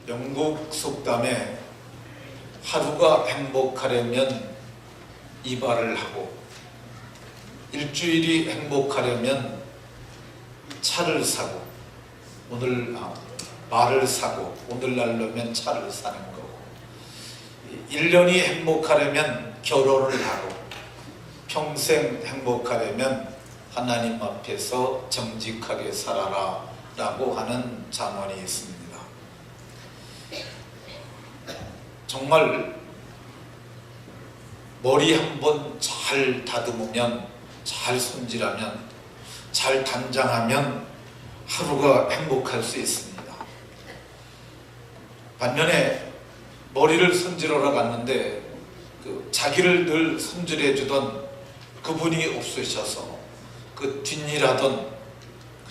영국 속담에 하루가 행복하려면 이발을 하고 일주일이 행복하려면 차를 사고 말을 사고 오늘날로면 차를 사는 거고 1년이 행복하려면 결혼을 하고 평생 행복하려면 하나님 앞에서 정직하게 살아라 라고 하는 잠언이 있습니다. 정말 머리 한번 잘 다듬으면, 잘 손질하면, 잘 단장하면 하루가 행복할 수 있습니다. 반면에 머리를 손질하러 갔는데 자기를 늘 손질해 주던 그분이 없으셔서 그 뒷일하던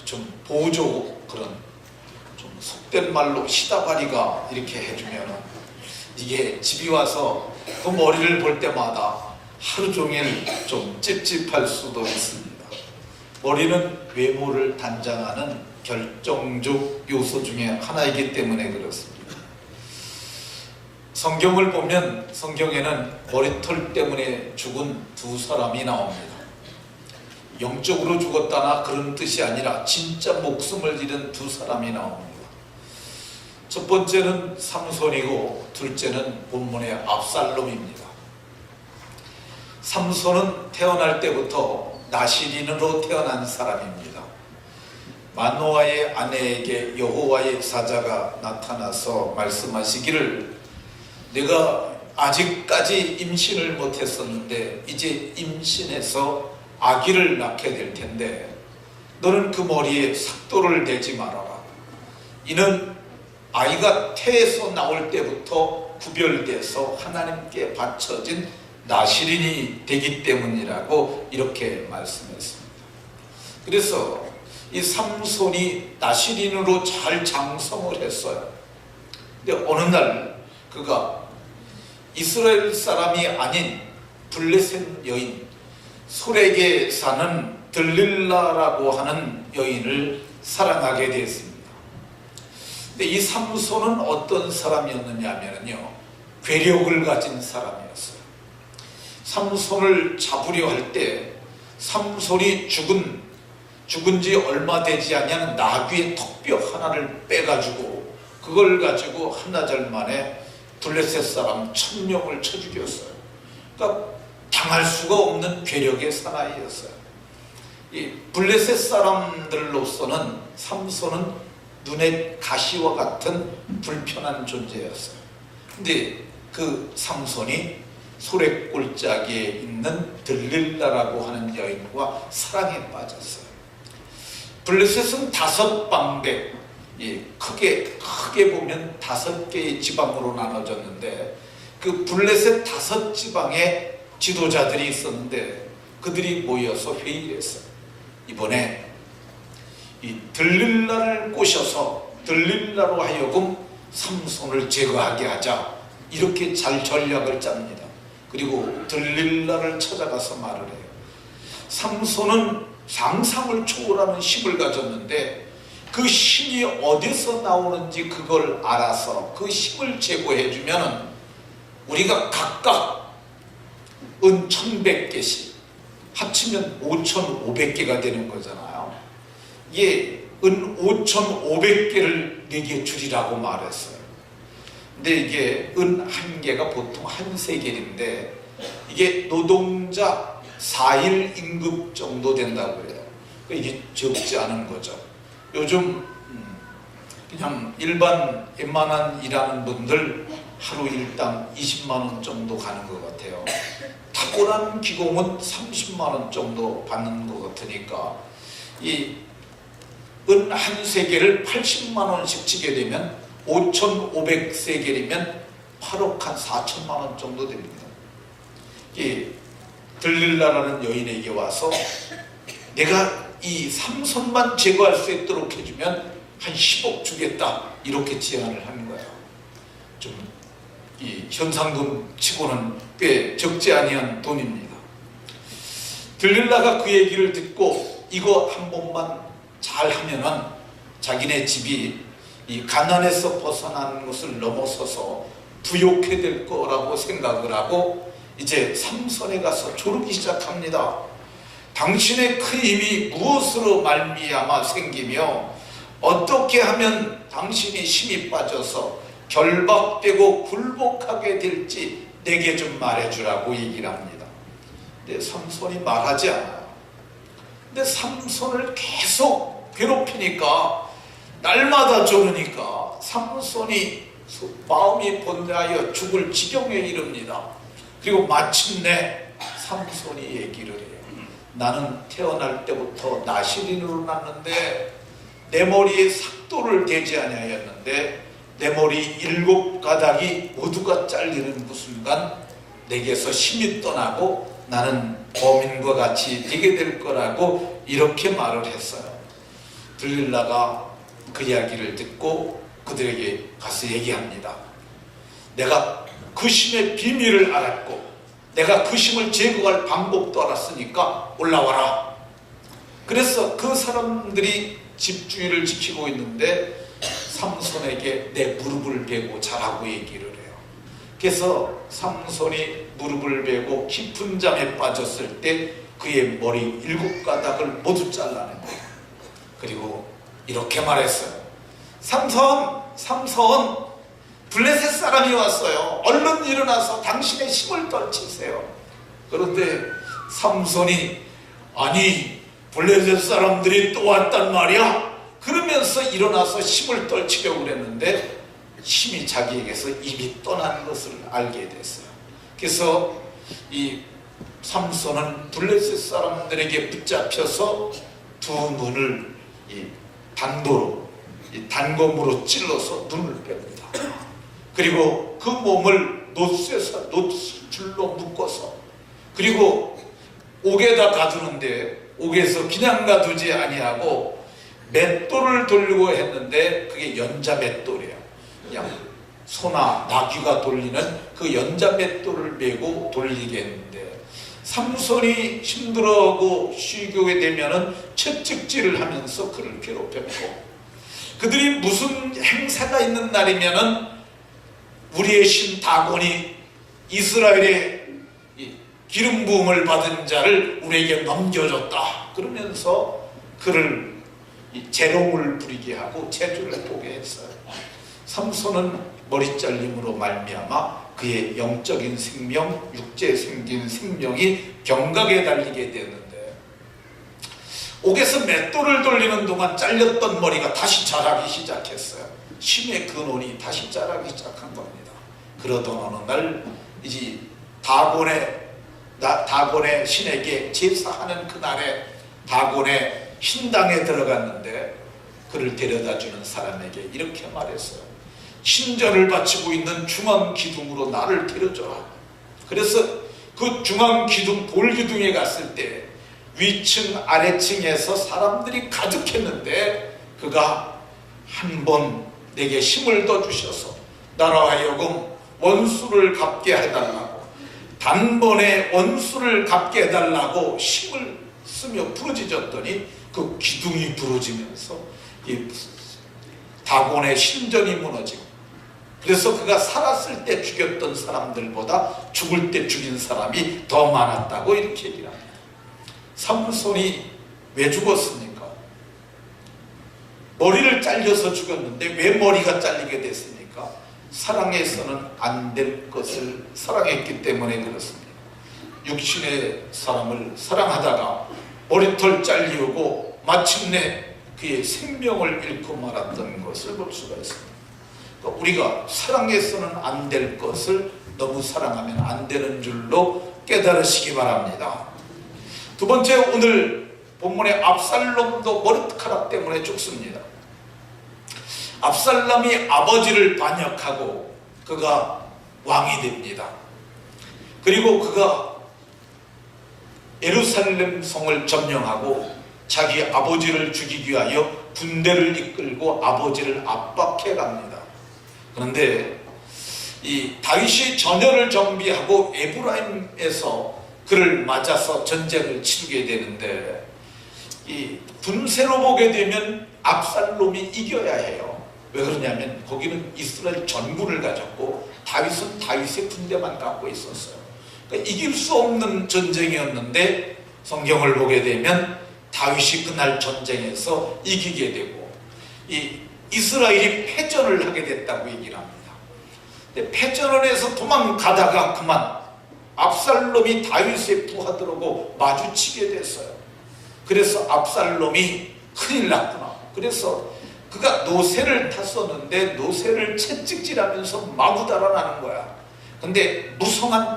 좀 보조 그런 좀 속된 말로 시다바리가 이렇게 해주면 이게 집이 와서 그 머리를 볼 때마다 하루 종일 좀 찝찝할 수도 있습니다. 머리는 외모를 단장하는 결정적 요소 중에 하나이기 때문에 그렇습니다. 성경을 보면 성경에는 머리털 때문에 죽은 두 사람이 나옵니다. 영적으로 죽었다나 그런 뜻이 아니라 진짜 목숨을 잃은 두 사람이 나옵니다. 첫 번째는 삼손이고 둘째는 본문의 압살롬입니다. 삼손은 태어날 때부터 나시린으로 태어난 사람입니다. 마노아의 아내에게 여호와의 사자가 나타나서 말씀하시기를 내가 아직까지 임신을 못했었는데 이제 임신해서 아기를 낳게 될 텐데 너는 그 머리에 삭도를 대지 말아라. 이는 아이가 태에서 나올 때부터 구별돼서 하나님께 바쳐진 나시린이 되기 때문이라고 이렇게 말씀했습니다. 그래서 이 삼손이 나시린으로 잘 장성을 했어요. 근데 어느 날 그가 이스라엘 사람이 아닌 블레셋 여인 솔에게 사는 들릴라라고 하는 여인을 사랑하게 되었습니다. 근데 이 삼손은 어떤 사람이었느냐 하면요, 괴력을 가진 사람이었어요. 삼손을 잡으려 할 때 삼손이 죽은 지 얼마 되지 않은 나귀의 턱뼈 하나를 빼가지고 그걸 가지고 한나절 만에 블레셋 사람 1000명을 쳐 죽였어요. 그러니까 당할 수가 없는 괴력의 사나이였어요. 이 블레셋 사람들로서는 삼손은 눈에 가시와 같은 불편한 존재였어요. 근데 그 삼손이 소래골짜기에 있는 들릴라라고 하는 여인과 사랑에 빠졌어요. 블레셋은 5방백, 크게 보면 5개의 지방으로 나눠졌는데 그 블레셋 5지방에 지도자들이 있었는데 그들이 모여서 회의를 했어요. 이번에 이 들릴라를 꼬셔서 들릴라로 하여금 삼손을 제거하게 하자, 이렇게 잘 전략을 짭니다. 그리고 들릴라를 찾아가서 말을 해요. 삼손은 상상을 초월하는 힘을 가졌는데 그 힘이 어디서 나오는지 그걸 알아서 그 힘을 제거해주면 우리가 각각 은 1100개씩 합치면 5500개가 되는 거잖아요. 이게 은 5500개를 내게 주리라고 말했어요. 근데 이게 은 1개가 보통 한 세겔인데 이게 노동자 4일 임금 정도 된다고 해요. 이게 적지 않은 거죠. 요즘 그냥 일반 웬만한 일하는 분들 하루 일당 20만 원 정도 가는 것 같아요. 탁월한 기공은 30만 원 정도 받는 것 같으니까 이 은 한 세겔을 80만 원씩 치게 되면 5,500세겔이면 8억 한 4천만 원 정도 됩니다. 이 들릴라라는 여인에게 와서 내가 이 삼손만 제거할 수 있도록 해주면 한 10억 주겠다, 이렇게 제안을 하는 거예요. 좀 이 현상금 치고는 꽤 적지 아니한 돈입니다. 들릴라가 그 얘기를 듣고 이거 한 번만 잘 하면은 자기네 집이 이 가난에서 벗어난 것을 넘어서서 부욕해 될 거라고 생각을 하고 이제 삼손에 가서 조르기 시작합니다. 당신의 그 힘이 무엇으로 말미암아 생기며 어떻게 하면 당신이 힘이 빠져서 결박되고 굴복하게 될지 내게 좀 말해주라고 얘기를 합니다. 근데 삼손이 말하지 않아요. 근데 삼손을 계속 괴롭히니까, 날마다 조르니까 삼손이 마음이 번뇌하여 죽을 지경에 이릅니다. 그리고 마침내 삼손이 얘기를 해요. 나는 태어날 때부터 나실인으로 났는데 내 머리에 삭도를 대지 아니하였는데 내 머리 7가닥이 모두가 잘리는 그 순간 내게서 힘이 떠나고 나는 범인과 같이 되게 될 거라고 이렇게 말을 했어요. 들릴라가 그 이야기를 듣고 그들에게 가서 얘기합니다. 내가 그 힘의 비밀을 알았고 내가 그 힘을 제거할 방법도 알았으니까 올라와라. 그래서 그 사람들이 집주인을 지키고 있는데 삼손에게 내 무릎을 베고 자라고 얘기를 해요. 그래서 삼손이 무릎을 베고 깊은 잠에 빠졌을 때 그의 머리 7가닥을 모두 잘라냅니다. 그리고 이렇게 말했어요. 삼손, 블레셋 사람이 왔어요. 얼른 일어나서 당신의 힘을 떨치세요. 그런데 삼손이 아니 블레셋 사람들이 또 왔단 말이야? 그러면서 일어나서 힘을 떨치려고 그랬는데 힘이 자기에게서 이미 떠난 것을 알게 됐어요. 그래서 이 삼손은 블레셋 사람들에게 붙잡혀서 두 눈을 단도로 단검으로 찔러서 눈을 뺍니다. 그리고 그 몸을 노줄로 묶어서 그리고 옥에다 가두는데 옥에서 그냥 가두지 아니하고 맷돌을 돌리고 했는데 그게 연자 맷돌이에요. 그냥 소나 나귀가 돌리는 그 연자 맷돌을 메고 돌리게 했는데 삼손이 힘들어하고 쉬게 되면은 채찍질을 하면서 그를 괴롭혔고 그들이 무슨 행사가 있는 날이면은 우리의 신 다곤이 이스라엘의 기름 부음을 받은 자를 우리에게 넘겨줬다 그러면서 그를 재롱을 부리게 하고 재주를 보게 했어요. 삼손은 머리 잘림으로 말미암아 그의 영적인 생명, 육체에 생긴 생명이 경각에 달리게 되는데 옥에서 맷돌을 돌리는 동안 잘렸던 머리가 다시 자라기 시작했어요. 힘의 근원이 다시 자라기 시작한 겁니다. 그러던 어느 날 이제 다곤의 신에게 제사하는 그날에 다곤의 신당에 들어갔는데 그를 데려다주는 사람에게 이렇게 말했어요. 신전을 바치고 있는 중앙 기둥으로 나를 데려줘라. 그래서 그 중앙 기둥 돌기둥에 갔을 때 위층 아래층에서 사람들이 가득했는데 그가 한 번 내게 힘을 더 주셔서 나로 하여금 원수를 갚게 해달라고 단번에 원수를 갚게 해달라고 힘을 쓰며 부르짖었더니 그 기둥이 부러지면서 이 다곤의 신전이 무너지고 그래서 그가 살았을 때 죽였던 사람들보다 죽을 때 죽인 사람이 더 많았다고 이렇게 얘기를 합니다. 삼손이 왜 죽었습니까? 머리를 잘려서 죽었는데 왜 머리가 잘리게 됐습니까? 사랑해서는 안 될 것을 사랑했기 때문에 그렇습니다. 육신의 사람을 사랑하다가 머리털 잘리우고 마침내 그의 생명을 잃고 말았던 것을 볼 수가 있습니다. 그러니까 우리가 사랑해서는 안 될 것을 너무 사랑하면 안 되는 줄로 깨달으시기 바랍니다. 두 번째, 오늘 본문의 압살롬도 머리카락 때문에 죽습니다. 압살롬이 아버지를 반역하고 그가 왕이 됩니다. 그리고 그가 예루살렘 성을 점령하고 자기 아버지를 죽이기 위하여 군대를 이끌고 아버지를 압박해 갑니다. 그런데 이 다윗이 전열을 정비하고 에브라임에서 그를 맞아서 전쟁을 치르게 되는데 이 분세로 보게 되면 압살롬이 이겨야 해요. 왜 그러냐면 거기는 이스라엘 전군을 가졌고 다윗은 다윗의 군대만 갖고 있었어요. 그러니까 이길 수 없는 전쟁이었는데 성경을 보게 되면 다윗이 그날 전쟁에서 이기게 되고 이스라엘이 패전을 하게 됐다고 얘기를 합니다. 근데 패전을 해서 도망가다가 그만 압살롬이 다윗의 부하들하고 마주치게 됐어요. 그래서 압살롬이 큰일 났구나. 그래서 그가 노새를 탔었는데 노새를 채찍질하면서 마구 달아나는 거야. 근데 무성한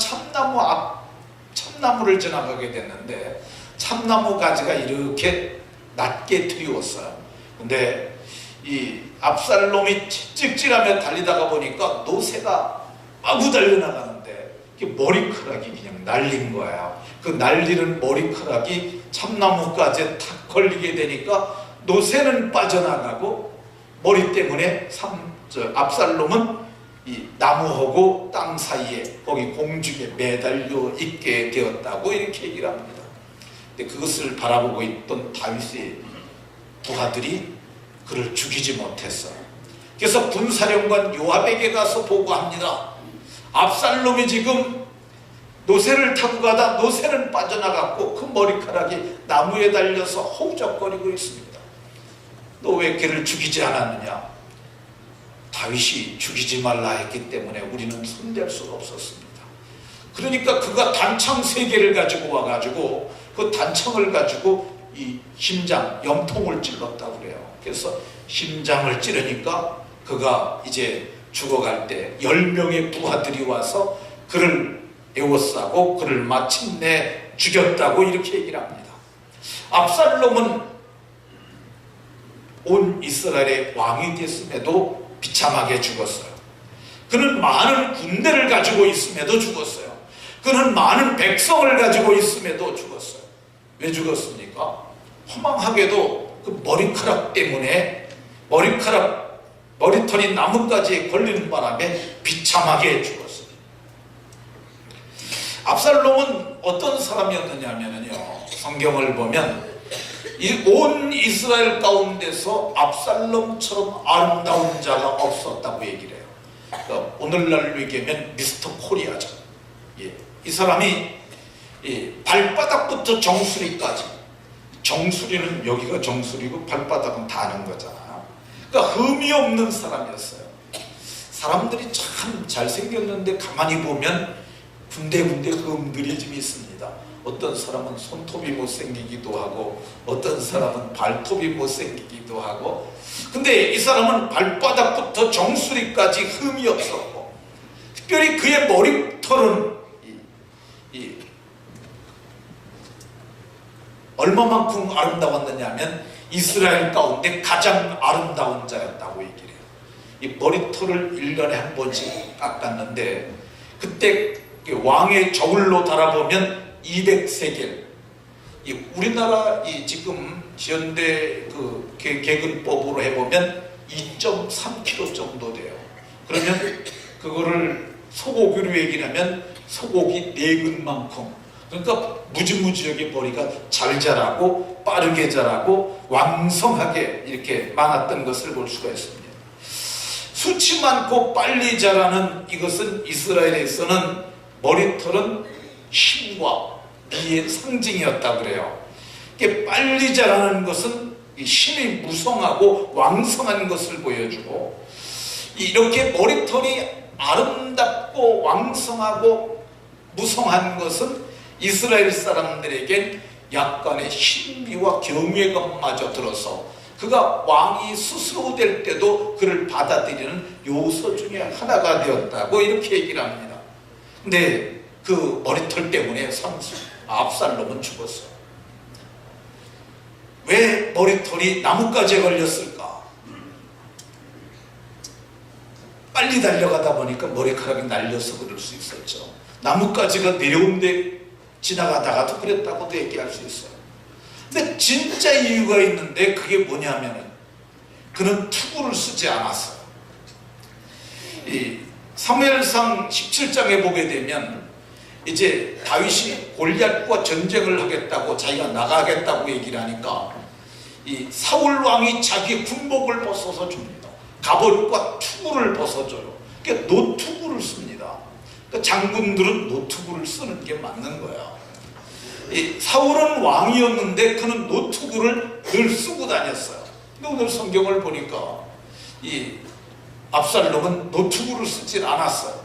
참나무를 지나가게 됐는데 참나무 가지가 이렇게 낮게 드리웠어요. 근데 이 압살롬이 채찍질하며 달리다가 보니까 노새가 마구 달려나가는데 머리카락이 그냥 날린 거야. 그 날리는 머리카락이 참나무까지 탁 걸리게 되니까 노새는 빠져나가고 머리 때문에 압살롬은 이 나무하고 땅 사이에 거기 공중에 매달려 있게 되었다고 이렇게 얘기를 합니다. 근데 그것을 바라보고 있던 다윗의 부하들이 그를 죽이지 못했어요. 그래서 군사령관 요압에게 가서 보고합니다. 압살롬이 지금 노새를 타고 가다 노새는 빠져나갔고 그 머리카락이 나무에 달려서 허우적거리고 있습니다. 너 왜 걔를 죽이지 않았느냐? 다윗이 죽이지 말라 했기 때문에 우리는 손댈 수가 없었습니다. 그러니까 그가 단창 3개를 가지고 와가지고 그 단창을 가지고 이 심장, 염통을 찔렀다고 그래요. 그래서 심장을 찌르니까 그가 이제 죽어갈 때 10명의 부하들이 와서 그를 에워싸고 그를 마침내 죽였다고 이렇게 얘기를 합니다. 압살롬은 온 이스라엘의 왕이 됐음에도 비참하게 죽었어요. 그는 많은 군대를 가지고 있음에도 죽었어요. 그는 많은 백성을 가지고 있음에도 죽었어요. 왜 죽었습니까? 허망하게도 그 머리카락 때문에 머리털이 나뭇가지에 걸리는 바람에 비참하게 죽었어요. 압살롬은 어떤 사람이었느냐면요, 성경을 보면 이 온 이스라엘 가운데서 압살롬처럼 아름다운 자가 없었다고 얘기를 해요. 그러니까 오늘날로 얘기하면 미스터 코리아죠. 예. 이 사람이 발바닥부터 정수리까지, 정수리는 여기가 정수리고 발바닥은 다는 거잖아요. 그러니까 흠이 없는 사람이었어요. 사람들이 참 잘생겼는데 가만히 보면 군데군데 흠들이 좀 있습니다. 어떤 사람은 손톱이 못생기기도 하고 어떤 사람은 발톱이 못생기기도 하고, 근데 이 사람은 발바닥부터 정수리까지 흠이 없었고, 특별히 그의 머리털은 얼마만큼 아름다웠느냐면 이스라엘 가운데 가장 아름다운 자였다고 얘기를 해요. 이 머리털을 1년에 한 번씩 깎았는데 그때 왕의 저울로 달아보면 200세겔, 우리나라 지금 현대 그 계근법으로 해보면 2.3kg 정도 돼요. 그러면 그거를 소고기로 얘기하면 소고기 4근만큼, 그러니까 무지무지하게 머리가 잘 자라고 빠르게 자라고 왕성하게 이렇게 많았던 것을 볼 수가 있습니다. 수치 많고 빨리 자라는 이것은 이스라엘에서는 머리털은 힘과 미의 상징이었다 그래요. 이게 빨리 자라는 것은 힘이 무성하고 왕성한 것을 보여주고, 이렇게 머리털이 아름답고 왕성하고 무성한 것은 이스라엘 사람들에겐 약간의 신비와 경외감마저 들어서 그가 왕이 스스로 될 때도 그를 받아들이는 요소 중에 하나가 되었다고 이렇게 얘기를 합니다. 근데 그 머리털 때문에 압살롬은 죽었어요. 왜 머리털이 나뭇가지에 걸렸을까? 빨리 달려가다 보니까 머리카락이 날려서 그럴 수 있었죠. 나뭇가지가 내려온데 지나가다가도 그랬다고도 얘기할 수 있어요. 근데 진짜 이유가 있는데 그게 뭐냐면은 그는 투구를 쓰지 않았어요. 이 사무엘상 17장에 보게 되면 이제 다윗이 골리앗과 전쟁을 하겠다고 자기가 나가겠다고 얘기를 하니까 이 사울 왕이 자기의 군복을 벗어서 줍니다. 갑옷과 투구를 벗어줘요. 그러니까 노투구를 씁니다. 그러니까 장군들은 노투구를 쓰는 게 맞는 거야. 사울은 왕이었는데 그는 노투구를 늘 쓰고 다녔어요. 근데 오늘 성경을 보니까 이 압살롬은 노투구를 쓰질 않았어요.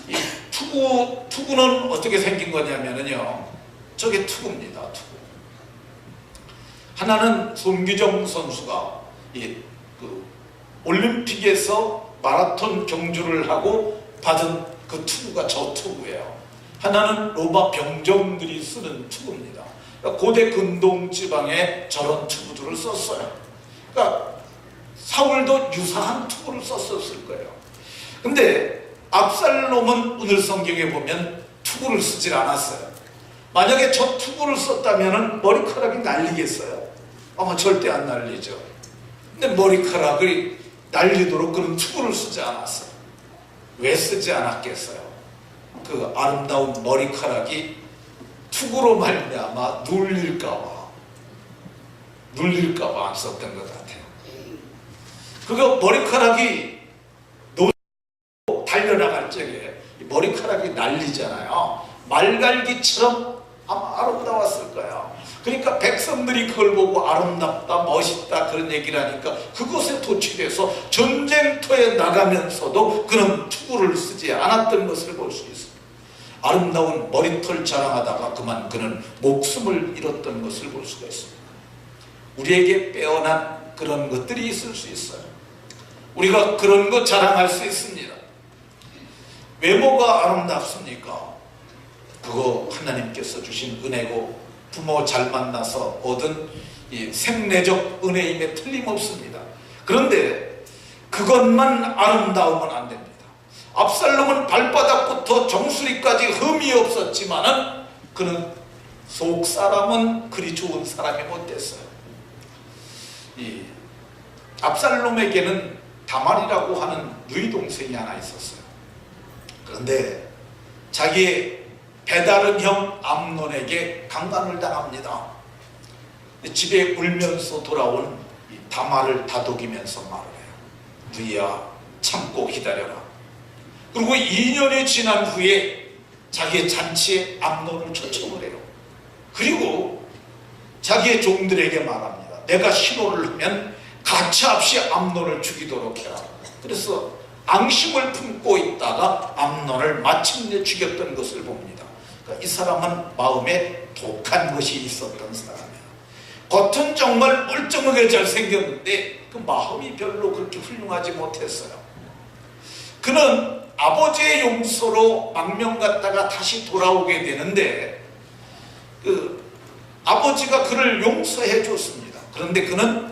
이 투구는 어떻게 생긴 거냐면요, 저게 투구입니다. 투구. 하나는 손기정 선수가 올림픽에서 마라톤 경주를 하고 받은 그 투구가 저 투구예요. 하나는 로마 병정들이 쓰는 투구입니다. 그러니까 고대 근동 지방에 저런 투구들을 썼어요. 그러니까 사울도 유사한 투구를 썼었을 거예요. 근데 압살롬은 오늘 성경에 보면 투구를 쓰질 않았어요. 만약에 저 투구를 썼다면 머리카락이 날리겠어요? 아마 절대 안 날리죠. 근데 머리카락이 날리도록 그런 투구를 쓰지 않았어요. 왜 쓰지 않았겠어요? 그 아름다운 머리카락이 투구로 말미암아 눌릴까봐 안 썼던 것 같아요. 그거 머리카락이 달려나갈 적에 머리카락이 날리잖아요. 말갈기처럼 아마 아름다웠을 거예요. 그러니까 백성들이 그걸 보고 아름답다, 멋있다 그런 얘기를 하니까 그것에 도취돼서 전쟁터에 나가면서도 그는 투구를 쓰지 않았던 것을 볼 수 있습니다. 아름다운 머리털 자랑하다가 그만 그는 목숨을 잃었던 것을 볼 수가 있습니다. 우리에게 빼어난 그런 것들이 있을 수 있어요. 우리가 그런 것 자랑할 수 있습니다. 외모가 아름답습니까? 그거 하나님께서 주신 은혜고 부모 잘 만나서 얻은 이 생내적 은혜임에 틀림없습니다. 그런데 그것만 아름다우면 안 됩니다. 압살롬은 발바닥부터 정수리까지 흠이 없었지만은 그는 속 사람은 그리 좋은 사람이 못 됐어요. 이 압살롬에게는 다말이라고 하는 누이 동생이 하나 있었어요. 그런데 자기의 배다른 형 암논에게 강간을 당합니다. 집에 울면서 돌아온 다말을 다독이면서 말을 해요. 누이야, 참고 기다려라. 그리고 2년이 지난 후에 자기의 잔치에 암논을 초청을 해요. 그리고 자기의 종들에게 말합니다. 내가 신호를 하면 가차없이 암논을 죽이도록 해라. 그래서 앙심을 품고 있다가 암논을 마침내 죽였던 것을 봅니다. 이 사람은 마음에 독한 것이 있었던 사람이에요. 겉은 정말 멀쩡하게 잘생겼는데 그 마음이 별로 그렇게 훌륭하지 못했어요. 그는 아버지의 용서로 망명 갔다가 다시 돌아오게 되는데 그 아버지가 그를 용서해 줬습니다. 그런데 그는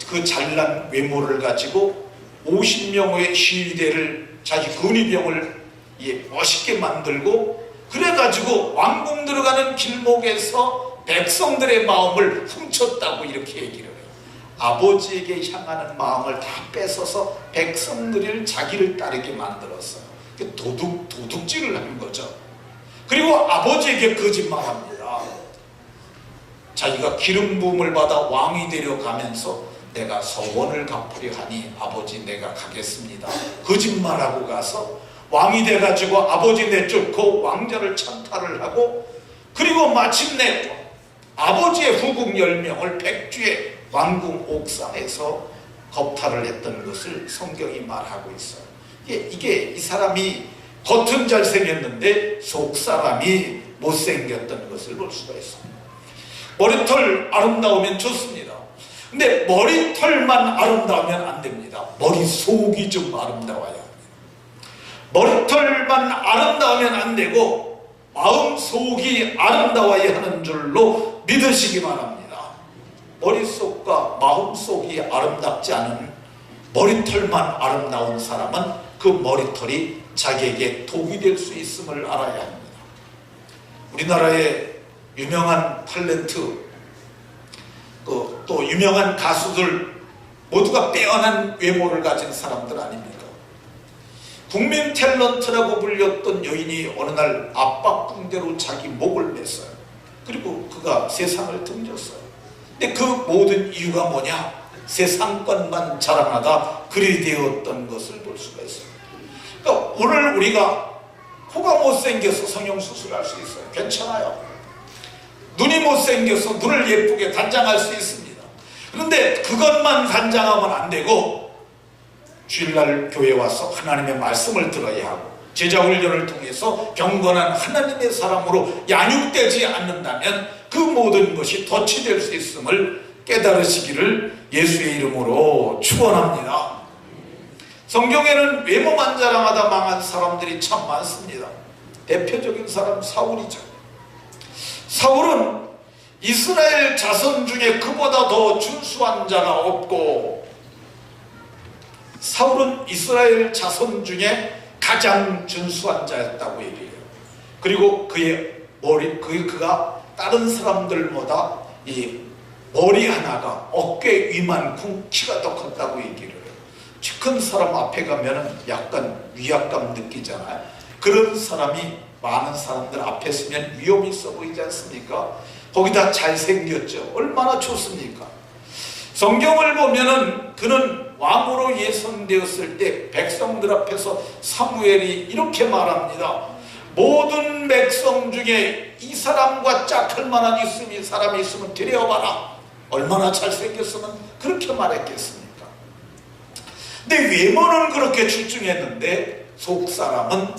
그 잘난 외모를 가지고 50명의 시위대를 자기 근위병을 멋있게 만들고 그래가지고 왕궁 들어가는 길목에서 백성들의 마음을 훔쳤다고 이렇게 얘기를 해요. 아버지에게 향하는 마음을 다 뺏어서 백성들을 자기를 따르게 만들었어요. 도둑질을 하는 거죠. 그리고 아버지에게 거짓말합니다. 자기가 기름 부음을 받아 왕이 되려가면서 내가 서원을 갚으려 하니 아버지 내가 가겠습니다. 거짓말하고 가서 왕이 돼가지고 아버지 내쫓고 왕자를 찬탈을 하고 그리고 마침내 아버지의 후궁 10명을 백주의 왕궁 옥상에서 겁탈을 했던 것을 성경이 말하고 있어요. 이게 이 사람이 겉은 잘생겼는데 속 사람이 못생겼던 것을 볼 수가 있습니다. 머리털 아름다우면 좋습니다. 근데 머리털만 아름다우면 안 됩니다. 머릿속이 좀 아름다워야 합니다. 머리털만 아름다우면 안 되고 마음속이 아름다워야 하는 줄로 믿으시기 바랍니다. 머릿속과 마음속이 아름답지 않은 머리털만 아름다운 사람은 그 머리털이 자기에게 독이 될 수 있음을 알아야 합니다. 우리나라의 유명한 탤런트 또 유명한 가수들 모두가 빼어난 외모를 가진 사람들 아닙니까? 국민 탤런트라고 불렸던 여인이 어느 날 압박붕대로 자기 목을 맸어요. 그리고 그가 세상을 등졌어요. 근데 그 모든 이유가 뭐냐? 세상 것만 자랑하다 그리 되었던 것을 볼 수가 있습니다. 그러니까 오늘 우리가 코가 못생겨서 성형수술할 수 있어요. 괜찮아요. 눈이 못생겨서 눈을 예쁘게 단장할 수 있습니다. 그런데 그것만 단장하면 안 되고 주일날 교회에 와서 하나님의 말씀을 들어야 하고 제자훈련을 통해서 경건한 하나님의 사람으로 양육되지 않는다면 그 모든 것이 덫이 될 수 있음을 깨달으시기를 예수의 이름으로 축원합니다. 성경에는 외모만 자랑하다 망한 사람들이 참 많습니다. 대표적인 사람 사울이죠. 사울은 이스라엘 자손 중에 그보다 더 준수한 자가 없고, 사울은 이스라엘 자손 중에 가장 준수한 자였다고 얘기해요. 그리고 그가 다른 사람들보다 이 머리 하나가 어깨 위만큼 키가 더 컸다고 얘기를 해요. 키 큰 사람 앞에 가면 약간 위압감 느끼잖아요. 그런 사람이 많은 사람들 앞에 서면 위험이 있어 보이지 않습니까? 거기다 잘생겼죠. 얼마나 좋습니까? 성경을 보면은 그는 왕으로 예선되었을 때 백성들 앞에서 사무엘이 이렇게 말합니다. 모든 백성 중에 이 사람과 짝할 만한 사람이 있으면 데려와라. 얼마나 잘생겼으면 그렇게 말했겠습니까? 근데 외모는 그렇게 출중했는데 속사람은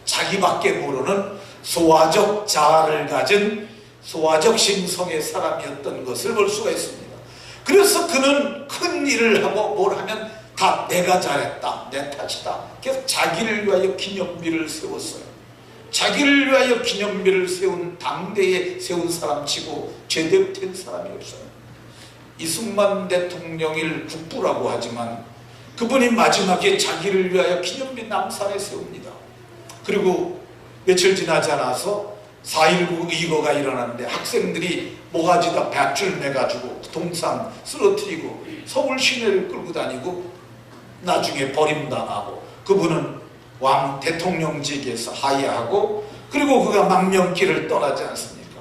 자기밖에 모르는 소화적 자아를 가진 소화적 심성의 사람이었던 것을 볼 수가 있습니다. 그래서 그는 큰 일을 하고 뭘 하면 다 내가 잘했다, 내 탓이다. 그래서 자기를 위하여 기념비를 세웠어요. 자기를 위하여 기념비를 세운, 당대에 세운 사람치고 제대로 된 사람이 없어요. 이승만 대통령을 국부라고 하지만 그분이 마지막에 자기를 위하여 기념비 남산에 세웁니다. 그리고 며칠 지나지 않아서 4.19 의거가 일어났는데 학생들이 모가지다 밧줄 매가지고 동상 쓰러뜨리고 서울 시내를 끌고 다니고 나중에 버림당하고, 그분은 왕 대통령직에서 하야하고, 그리고 그가 망명길을 떠나지 않습니까?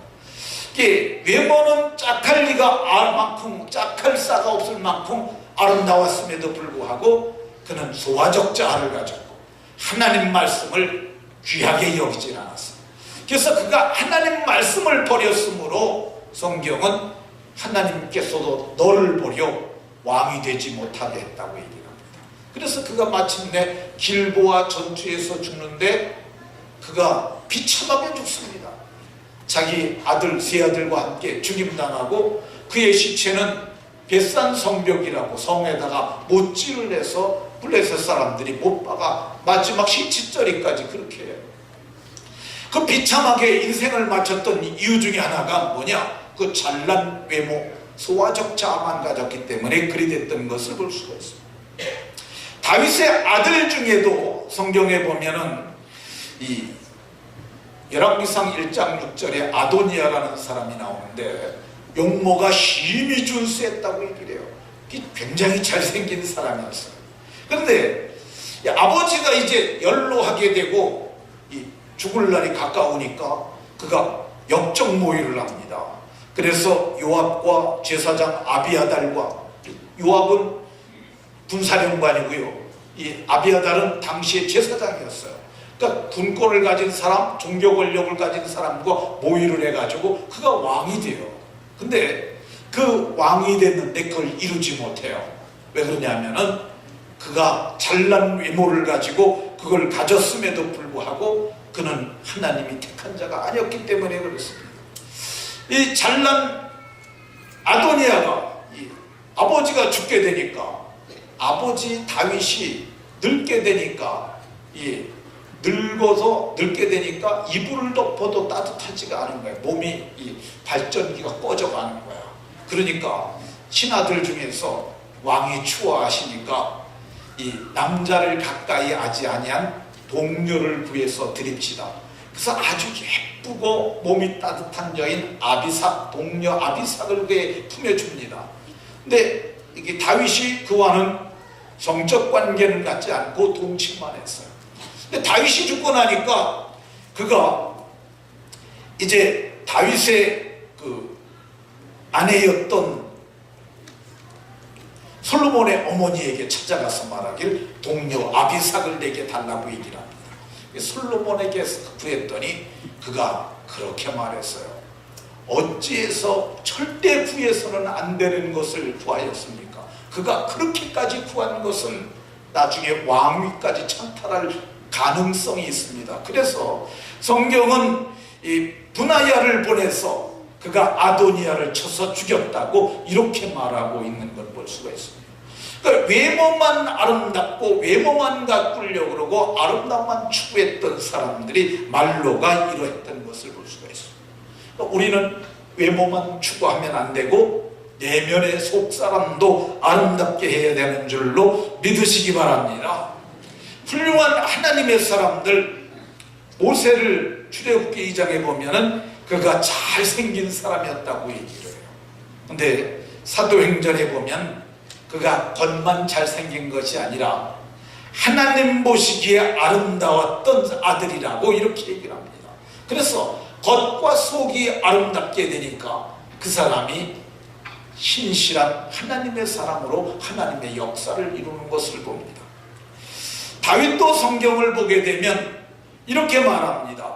이게 외모는 짝할 리가 만큼, 짝할 싸가 없을 만큼 아름다웠음에도 불구하고 그는 소화적 자아를 가졌고 하나님 말씀을 귀하게 여기질 않았습니다. 그래서 그가 하나님 말씀을 버렸으므로 성경은 하나님께서도 너를 버려 왕이 되지 못하게 했다고 얘기합니다. 그래서 그가 마침내 길보아 전투에서 죽는데 그가 비참하게 죽습니다. 자기 아들, 세 아들과 함께 죽임당하고 그의 시체는 벳산 성벽이라고 성에다가 못질을 해서 블레셋 사람들이 못 박아 마지막 시치저리까지 그렇게 해요. 그 비참하게 인생을 마쳤던 이유 중에 하나가 뭐냐? 그 잘난 외모, 소화적 자아만 가졌기 때문에 그리 됐던 것을 볼 수가 있습니다. 다윗의 아들 중에도 성경에 보면은 이 열왕기상 1장 6절에 아도니아라는 사람이 나오는데 용모가 심히 준수했다고 얘기를 해요. 굉장히 잘생긴 사람이었어요. 그런데 아버지가 이제 연로하게 되고 죽을 날이 가까우니까 그가 역적 모의를 합니다. 그래서 요압과 제사장 아비아달과, 요압은 군사령관이고요, 이 아비아달은 당시의 제사장이었어요. 그러니까 군권을 가진 사람, 종교 권력을 가진 사람과 모의를 해가지고 그가 왕이 돼요. 근데 그 왕이 됐는데 그걸 이루지 못해요. 왜 그러냐면은 그가 잘난 외모를 가지고 그걸 가졌음에도 불구하고 그는 하나님이 택한 자가 아니었기 때문에 그렇습니다. 이 잘난 아도니아가 아버지가 죽게 되니까, 아버지 다윗이 늙게 되니까, 늙어서 늙게 되니까 이불을 덮어도 따뜻하지가 않은 거예요. 몸이 발전기가 꺼져가는 거야. 그러니까 신하들 중에서 왕이 추워하시니까 이 남자를 가까이 하지 아니한 동료를 구해서 드립시다. 그래서 아주 예쁘고 몸이 따뜻한 여인 아비삭, 동료 아비삭을 그의 품에 줍니다. 근데 이게 다윗이 그와는 성적 관계는 갖지 않고 동침만 했어요. 근데 다윗이 죽고 나니까 그가 이제 다윗의 그 아내였던 솔로몬의 어머니에게 찾아가서 말하길 동료 아비삭을 내게 달라고 얘기를 합니다. 솔로몬에게 구했더니 그가 그렇게 말했어요. 어찌해서 절대 구해서는 안 되는 것을 구하였습니까? 그가 그렇게까지 구한 것은 나중에 왕위까지 찬탈할 가능성이 있습니다. 그래서 성경은 이 분하야를 보내서 그가 아도니아를 쳐서 죽였다고 이렇게 말하고 있는 걸 볼 수가 있습니다. 그러니까 외모만 아름답고 외모만 가꾸려고 그러고 아름다움만 추구했던 사람들이 말로가 이러했던 것을 볼 수가 있습니다. 그러니까 우리는 외모만 추구하면 안 되고 내면의 속사람도 아름답게 해야 되는 줄로 믿으시기 바랍니다. 훌륭한 하나님의 사람들, 모세를 출애굽기 2장에 보면은 그가 잘생긴 사람이었다고 얘기를 해요. 근데 사도행전에 보면 그가 겉만 잘생긴 것이 아니라 하나님 보시기에 아름다웠던 아들이라고 이렇게 얘기를 합니다. 그래서 겉과 속이 아름답게 되니까 그 사람이 신실한 하나님의 사람으로 하나님의 역사를 이루는 것을 봅니다. 다윗도 성경을 보게 되면 이렇게 말합니다.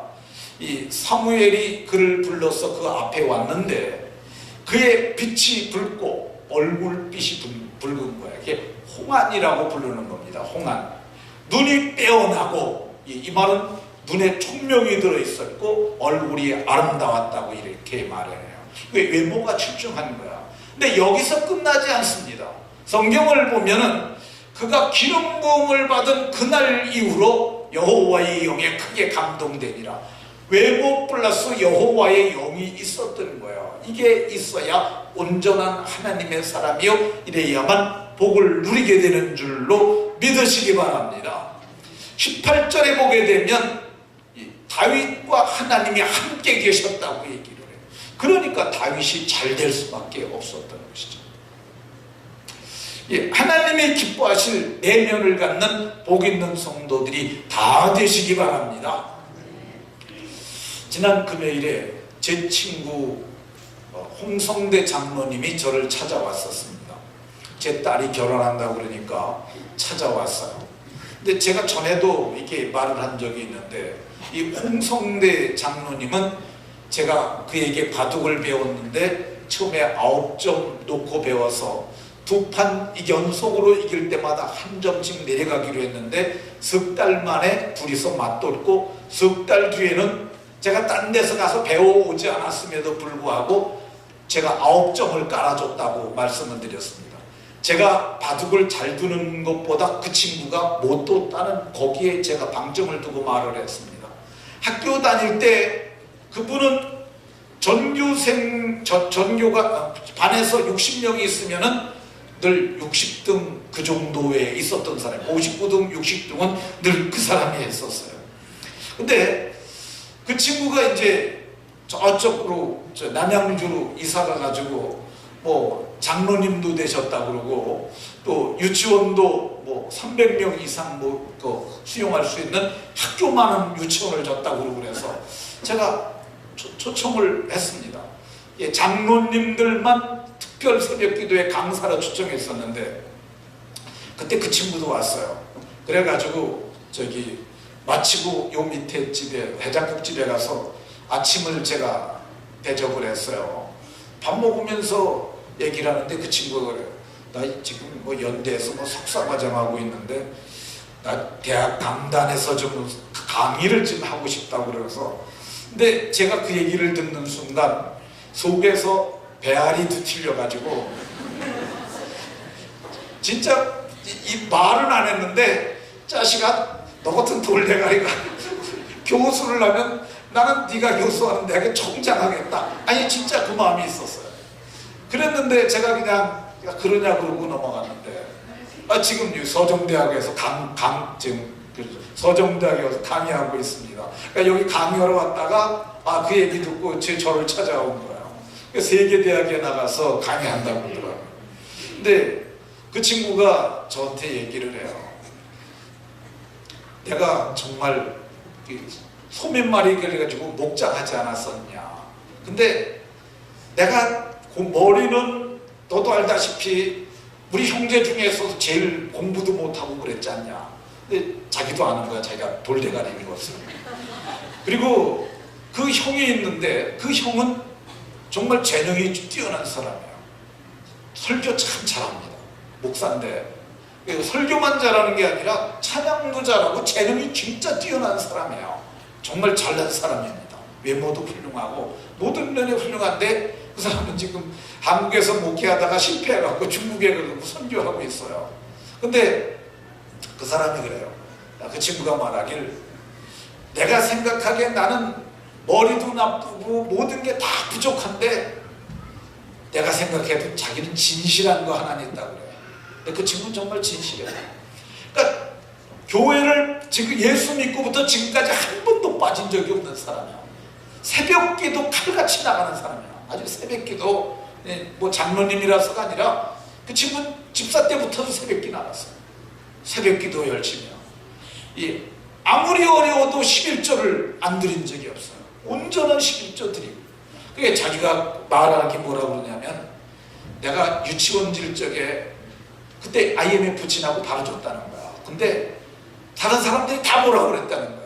이 사무엘이 그를 불러서 그 앞에 왔는데 그의 빛이 붉고 얼굴빛이 붉은 거야. 이게 홍안이라고 부르는 겁니다. 홍안. 눈이 빼어나고 이 말은 눈에 총명이 들어있었고 얼굴이 아름다웠다고 이렇게 말해요. 외모가 출중한 거야. 근데 여기서 끝나지 않습니다. 성경을 보면은 그가 기름 부음을 받은 그날 이후로 여호와의 영에 크게 감동되니라. 외모 플러스 여호와의 영이 있었던 거예요. 이게 있어야 온전한 하나님의 사람이요 이래야만 복을 누리게 되는 줄로 믿으시기 바랍니다. 18절에 보게 되면 다윗과 하나님이 함께 계셨다고 얘기를 해요. 그러니까 다윗이 잘 될 수밖에 없었던 것이죠. 하나님이 기뻐하실 내면을 갖는 복 있는 성도들이 다 되시기 바랍니다. 지난 금요일에 제 친구 홍성대 장로님이 저를 찾아왔었습니다. 제 딸이 결혼한다고 그러니까 찾아왔어요. 근데 제가 전에도 이렇게 말을 한 적이 있는데 이 홍성대 장로님은 제가 그에게 바둑을 배웠는데 처음에 9점 놓고 배워서 2판 연속으로 이길 때마다 한 점씩 내려가기로 했는데 석 달 만에 둘이서 맞돌고 석 달 뒤에는 제가 딴 데서 가서 배워오지 않았음에도 불구하고 제가 9점을 깔아줬다고 말씀을 드렸습니다. 제가 바둑을 잘 두는 것보다 그 친구가 못 뒀다는 거기에 제가 방점을 두고 말을 했습니다. 학교 다닐 때 그분은 전교가 반에서 60명이 있으면은 늘 60등 그 정도에 있었던 사람, 59등, 60등은 늘 그 사람이 했었어요. 근데 그 친구가 이제 저쪽으로 남양주로 이사 가가지고 뭐 장로님도 되셨다 그러고 또 유치원도 뭐 300명 이상 뭐 수용할 수 있는 학교만한 유치원을 줬다고 그러고 그래서 제가 초청을 했습니다. 장로님들만 특별 새벽기도에 강사로 초청했었는데 그때 그 친구도 왔어요. 그래가지고 마치고 요 밑에 집에 해장국집에 가서 아침을 제가 대접을 했어요. 밥 먹으면서 얘기를 하는데 그 친구가 그래요. 나 지금 뭐 연대에서 뭐 석사과정하고 있는데 나 대학 강단에서 좀 강의를 좀 하고 싶다고 그래서 근데 제가 그 얘기를 듣는 순간 속에서 배알이 뒤틀려가지고 진짜 이 말은 안 했는데 자식아 너 같은 돌대가리가 교수를 하면 나는 네가 교수하는 대학에 총장하겠다. 아니 진짜 그 마음이 있었어요. 그랬는데 제가 그냥 그러냐 그러고 넘어갔는데 지금 서정대학에서 서정대학에 와서 강의하고 있습니다. 그러니까 여기 강의하러 왔다가 그 얘기 듣고 저를 찾아온 거예요. 세계대학에 나가서 강의한다고 그러더라고요. 근데 그 친구가 저한테 얘기를 해요. 내가 정말 소민말이 그래가지고 목장하지 않았었냐. 근데 내가 그 머리는 너도 알다시피 우리 형제 중에서 제일 공부도 못하고 그랬지 않냐. 근데 자기도 아는 거야. 자기가 돌대가리인 것을. 그리고 그 형이 있는데 그 형은 정말 재능이 뛰어난 사람이에요. 설교 참 잘합니다. 목사인데 설교만 잘하는 게 아니라 찬양도 잘하고 재능이 진짜 뛰어난 사람이에요. 정말 잘난 사람입니다. 외모도 훌륭하고 모든 면에 훌륭한데 그 사람은 지금 한국에서 목회하다가 실패해갖고 중국에 가서 선교하고 있어요. 근데 그 사람이 그래요. 그 친구가 말하길, 내가 생각하기에 나는 머리도 나쁘고 모든 게 다 부족한데 내가 생각해도 자기는 진실한 거 하나 있다고 그래요. 근데 그 친구는 정말 진실해요. 그러니까 교회를 지금 예수 믿고부터 지금까지 한 번도 빠진 적이 없는 사람이야. 새벽기도 칼같이 나가는 사람이야. 아주 새벽기도 뭐 장로님이라서가 아니라 그 친구는 집사 때부터도 새벽기 나갔어요. 새벽기도 열심히 하고, 아무리 어려워도 11조를 안 드린 적이 없어요. 온전한 11조 드리고. 그게 자기가 말하는 게 뭐라고 그러냐면, 내가 유치원질 적에 그때 IMF 지나고 바로 줬다는 거야. 근데 다른 사람들이 다 뭐라고 그랬다는 거예요.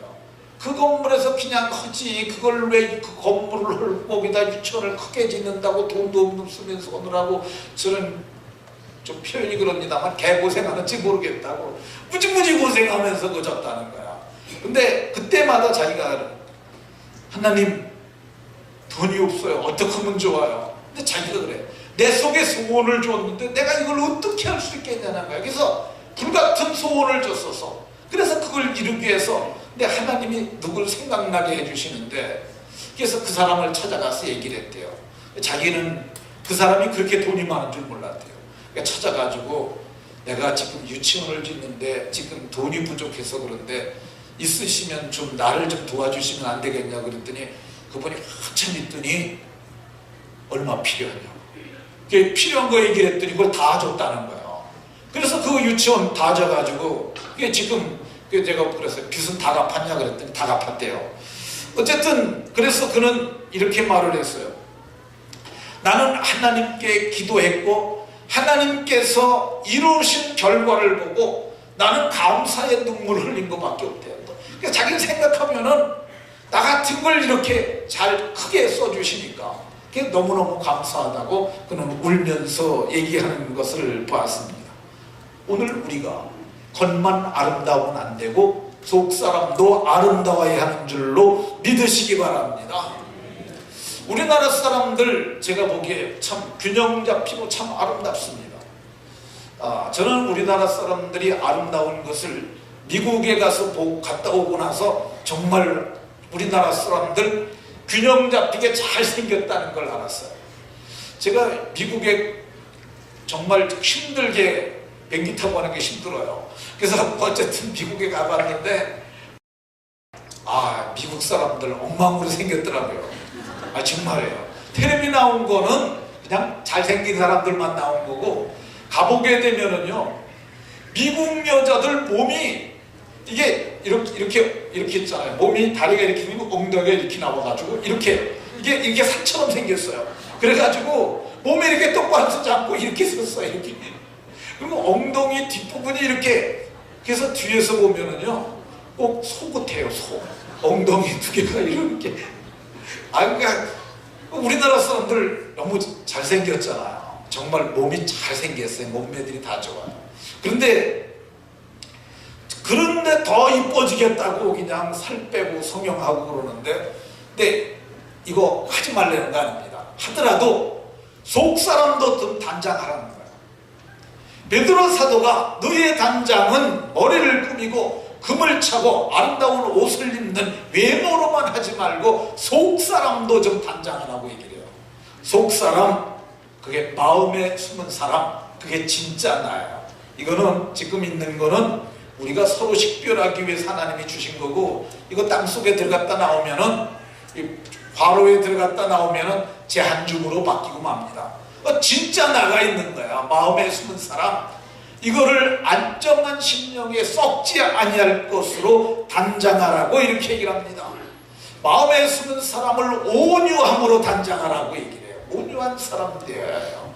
그 건물에서 그냥 하지, 그걸 왜 그 건물을 거기다 유치원을 크게 짓는다고 돈도 없으면서 오느라고, 저는 좀 표현이 그럽니다만 개고생하는지 모르겠다고 무지무지 고생하면서 그 줬다는 거야. 근데 그때마다 자기가, 하나님 돈이 없어요. 어떻게 하면 좋아요? 근데 자기가 그래. 내 속에 소원을 줬는데 내가 이걸 어떻게 할 수 있겠냐는 거야. 그래서 불같은 소원을 줬어서, 그래서 그걸 이루기 위해서 근데 하나님이 누굴 생각나게 해주시는데, 그래서 그 사람을 찾아가서 얘기를 했대요. 자기는 그 사람이 그렇게 돈이 많은 줄 몰랐대요. 그러니까 찾아가지고, 내가 지금 유치원을 짓는데 지금 돈이 부족해서 그런데 있으시면 좀 나를 좀 도와주시면 안 되겠냐고 그랬더니, 그분이 한참 있더니 얼마 필요하냐고. 필요한 거 얘기를 했더니 그걸 다 줬다는 거예요. 그래서 그 유치원 다 줘가지고, 그게 지금 제가 그랬어요. 빚은 다 갚았냐 그랬더니 다 갚았대요. 어쨌든 그래서 그는 이렇게 말을 했어요. 나는 하나님께 기도했고 하나님께서 이루신 결과를 보고 나는 감사의 눈물을 흘린 것밖에 없대요. 그러니까 자기를 생각하면은 나 같은 걸 이렇게 잘 크게 써주시니까 그게 너무너무 감사하다고 그는 울면서 얘기하는 것을 보았습니다. 오늘 우리가 겉만 아름다우면 안 되고 속사람도 아름다워야 하는 줄로 믿으시기 바랍니다. 우리나라 사람들 제가 보기에 참 균형 잡히고 참 아름답습니다. 저는 우리나라 사람들이 아름다운 것을 미국에 가서 갔다 오고 나서 정말 우리나라 사람들 균형 잡히게 잘 생겼다는 걸 알았어요. 제가 미국에 정말 힘들게 비행기 타고 가는 게 힘들어요. 그래서 어쨌든 미국에 가봤는데 미국 사람들 엉망으로 생겼더라고요. 정말이에요. 텔레비 나온 거는 그냥 잘생긴 사람들만 나온 거고, 가보게 되면은요, 미국 여자들 몸이 이게 이렇게 있잖아요. 몸이 다리가 이렇게 있고 엉덩이가 이렇게 나와가지고 이게 산처럼 생겼어요. 그래가지고 몸이 이렇게 똑바로 서지 않고 이렇게 섰어요. 이렇게. 그리고 엉덩이 뒷부분이 이렇게, 그래서 뒤에서 보면은요, 꼭 소 같아요. 소. 엉덩이 두 개가 이렇게. 그러니까 우리나라 사람들 너무 잘생겼잖아요. 정말 몸이 잘생겼어요. 몸매들이 다 좋아요. 그런데 더 이뻐지겠다고 그냥 살 빼고 성형하고 그러는데, 근데 이거 하지 말라는 거 아닙니다. 하더라도 속 사람도 좀 단장하라는 거예요. 베드로 사도가 너의 단장은 머리를 꾸미고 금을 차고 아름다운 옷을 입는 외모로만 하지 말고 속사람도 좀 단장하라고 얘기를 해요. 속사람, 그게 마음에 숨은 사람, 그게 진짜 나예요. 이거는 지금 있는 거는 우리가 서로 식별하기 위해서 하나님이 주신 거고, 이거 땅속에 들어갔다 나오면은, 화로에 들어갔다 나오면은 제 한 줌으로 바뀌고 맙니다. 진짜 나가 있는 거야. 마음에 숨은 사람, 이거를 안정한 심령에 썩지 아니할 것으로 단장하라고 이렇게 얘기를 합니다. 마음에 숨은 사람을 온유함으로 단장하라고 얘기를 해요. 온유한 사람 되어야 해요.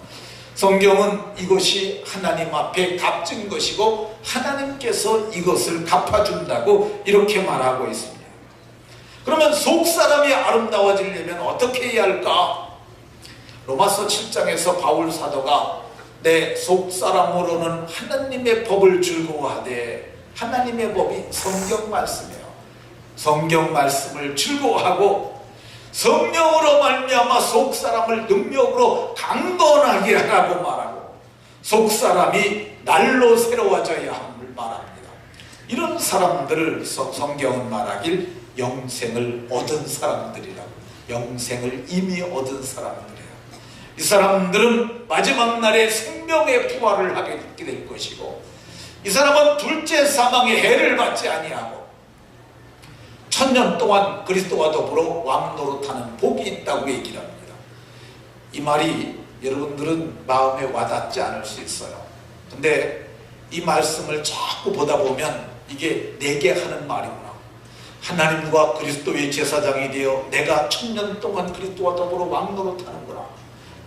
성경은 이것이 하나님 앞에 값진 것이고 하나님께서 이것을 갚아준다고 이렇게 말하고 있습니다. 그러면 속사람이 아름다워지려면 어떻게 해야 할까? 로마서 7장에서 바울 사도가 내 속사람으로는 하나님의 법을 즐거워하되, 하나님의 법이 성경 말씀이에요. 성경 말씀을 즐거워하고 성령으로 말미암아 속사람을 능력으로 강건하게 하라고 말하고, 속사람이 날로 새로워져야 함을 말합니다. 이런 사람들을 성경은 말하길 영생을 얻은 사람들이라고, 영생을 이미 얻은 사람들이에요. 이 사람들은 마지막 날에 생명의 부활을 하게 될 것이고, 이 사람은 둘째 사망의 해를 받지 아니하고 천년 동안 그리스도와 더불어 왕노릇하는 복이 있다고 얘기를 합니다. 이 말이 여러분들은 마음에 와닿지 않을 수 있어요. 근데 이 말씀을 자꾸 보다 보면 이게 내게 하는 말이구나. 하나님과 그리스도의 제사장이 되어 내가 천년 동안 그리스도와 더불어 왕노릇하는구나.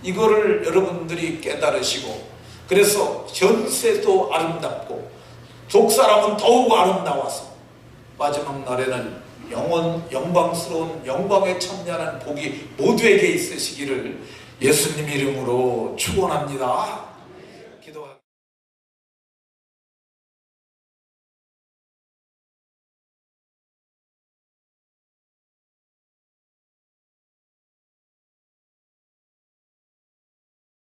이거를 여러분들이 깨달으시고, 그래서 현세도 아름답고 속사람은 더욱 아름다워서 마지막 날에는 영광스러운 영광에 참여하는 복이 모두에게 있으시기를 예수님 이름으로 축원합니다.